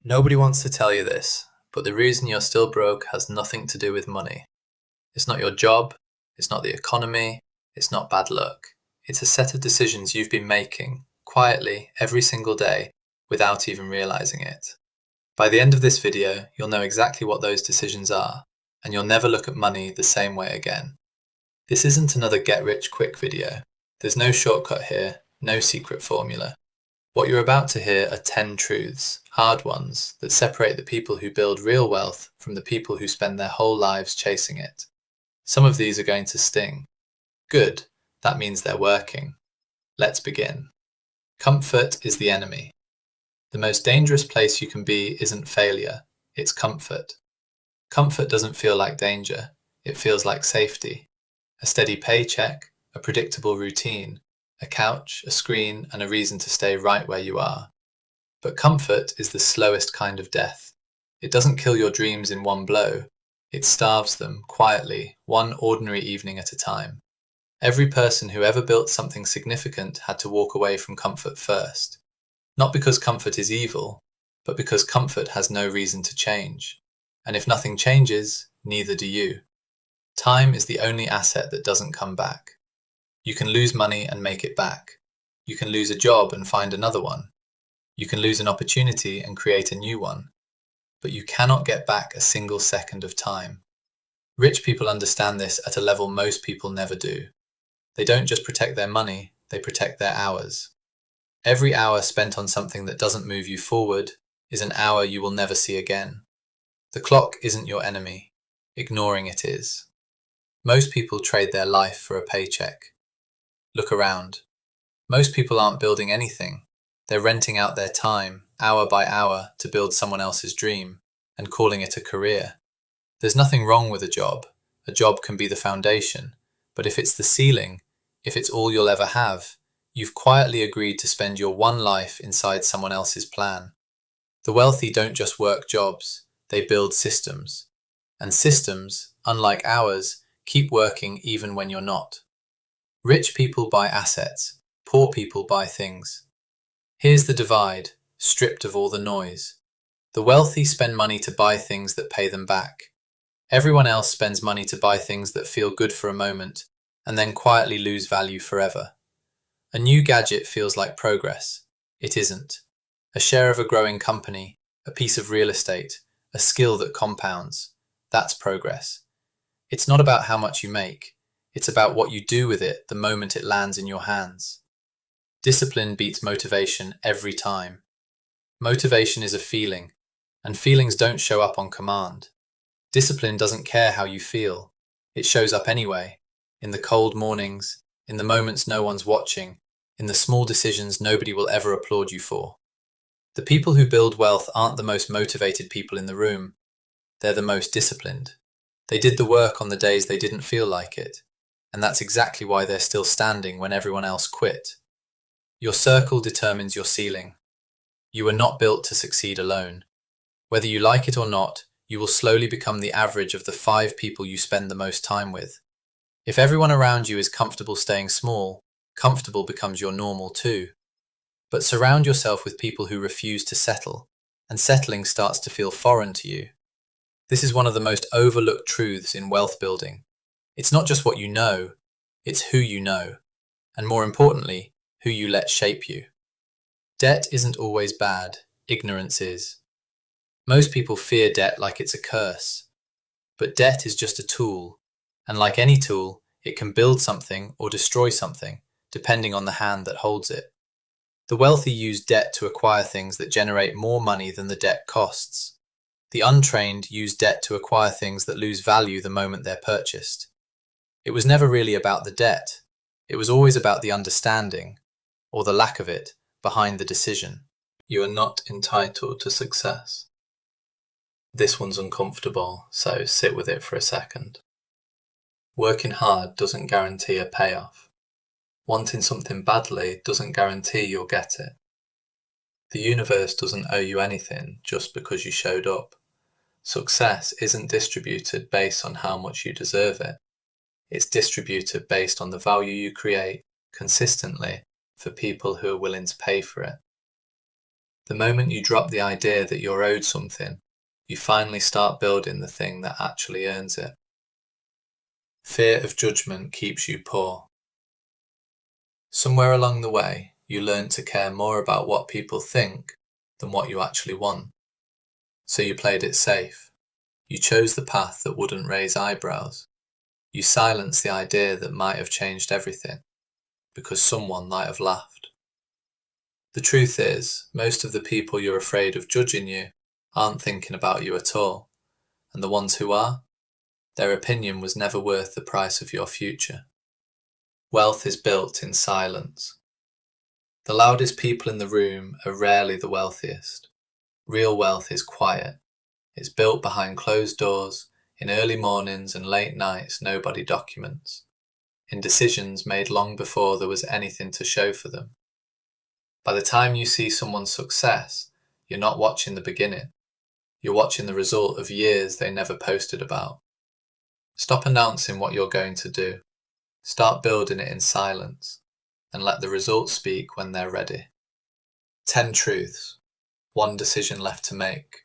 Nobody wants to tell you this, but the reason you're still broke has nothing to do with money. It's not your job, it's not the economy, it's not bad luck. It's a set of decisions you've been making, quietly, every single day, without even realizing it. By the end of this video, you'll know exactly what those decisions are, and you'll never look at money the same way again. This isn't another get-rich-quick video. There's no shortcut here, no secret formula. What you're about to hear are 10 truths, hard ones, that separate the people who build real wealth from the people who spend their whole lives chasing it. Some of these are going to sting. Good, that means they're working. Let's begin. Comfort is the enemy. The most dangerous place you can be isn't failure, it's comfort. Comfort doesn't feel like danger, it feels like safety. A steady paycheck, a predictable routine, a couch, a screen, and a reason to stay right where you are. But comfort is the slowest kind of death. It doesn't kill your dreams in one blow. It starves them, quietly, one ordinary evening at a time. Every person who ever built something significant had to walk away from comfort first. Not because comfort is evil, but because comfort has no reason to change. And if nothing changes, neither do you. Time is the only asset that doesn't come back. You can lose money and make it back. You can lose a job and find another one. You can lose an opportunity and create a new one. But you cannot get back a single second of time. Rich people understand this at a level most people never do. They don't just protect their money, they protect their hours. Every hour spent on something that doesn't move you forward is an hour you will never see again. The clock isn't your enemy. Ignoring it is. Most people trade their life for a paycheck. Look around. Most people aren't building anything. They're renting out their time, hour by hour, to build someone else's dream, and calling it a career. There's nothing wrong with a job. A job can be the foundation. But if it's the ceiling, if it's all you'll ever have, you've quietly agreed to spend your one life inside someone else's plan. The wealthy don't just work jobs, they build systems. And systems, unlike ours, keep working even when you're not. Rich people buy assets, poor people buy things. Here's the divide, stripped of all the noise. The wealthy spend money to buy things that pay them back. Everyone else spends money to buy things that feel good for a moment, and then quietly lose value forever. A new gadget feels like progress. It isn't. A share of a growing company, a piece of real estate, a skill that compounds. That's progress. It's not about how much you make. It's about what you do with it the moment it lands in your hands. Discipline beats motivation every time. Motivation is a feeling, and feelings don't show up on command. Discipline doesn't care how you feel. It shows up anyway, in the cold mornings, in the moments no one's watching, in the small decisions nobody will ever applaud you for. The people who build wealth aren't the most motivated people in the room. They're the most disciplined. They did the work on the days they didn't feel like it. And that's exactly why they're still standing when everyone else quit. Your circle determines your ceiling. You were not built to succeed alone. Whether you like it or not, you will slowly become the average of the 5 people you spend the most time with. If everyone around you is comfortable staying small, comfortable becomes your normal too. But surround yourself with people who refuse to settle, and settling starts to feel foreign to you. This is one of the most overlooked truths in wealth building. It's not just what you know, it's who you know, and more importantly, who you let shape you. Debt isn't always bad, ignorance is. Most people fear debt like it's a curse, but debt is just a tool, and like any tool, it can build something or destroy something, depending on the hand that holds it. The wealthy use debt to acquire things that generate more money than the debt costs. The untrained use debt to acquire things that lose value the moment they're purchased. It was never really about the debt. It was always about the understanding, or the lack of it, behind the decision. You are not entitled to success. This one's uncomfortable, so sit with it for a second. Working hard doesn't guarantee a payoff. Wanting something badly doesn't guarantee you'll get it. The universe doesn't owe you anything just because you showed up. Success isn't distributed based on how much you deserve it. It's distributed based on the value you create consistently for people who are willing to pay for it. The moment you drop the idea that you're owed something, you finally start building the thing that actually earns it. Fear of judgment keeps you poor. Somewhere along the way, you learn to care more about what people think than what you actually want. So you played it safe. You chose the path that wouldn't raise eyebrows. You silenced the idea that might have changed everything, because someone might have laughed. The truth is, most of the people you're afraid of judging you aren't thinking about you at all, and the ones who are, their opinion was never worth the price of your future. Wealth is built in silence. The loudest people in the room are rarely the wealthiest. Real wealth is quiet. It's built behind closed doors, in early mornings and late nights nobody documents, in decisions made long before there was anything to show for them. By the time you see someone's success, you're not watching the beginning. You're watching the result of years they never posted about. Stop announcing what you're going to do. Start building it in silence, and let the results speak when they're ready. 10 truths. 1 decision left to make.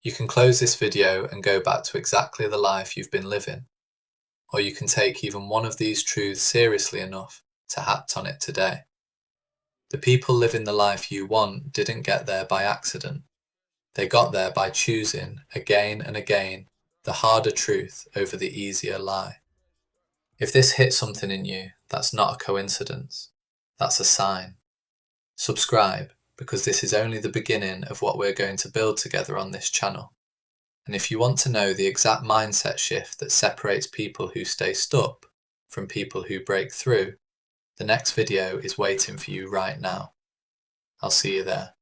You can close this video and go back to exactly the life you've been living, or you can take even one of these truths seriously enough to act on it today. The people living the life you want didn't get there by accident. They got there by choosing, again and again, the harder truth over the easier lie. If this hit something in you, that's not a coincidence. That's a sign. Subscribe, because this is only the beginning of what we're going to build together on this channel. And if you want to know the exact mindset shift that separates people who stay stuck from people who break through, the next video is waiting for you right now. I'll see you there.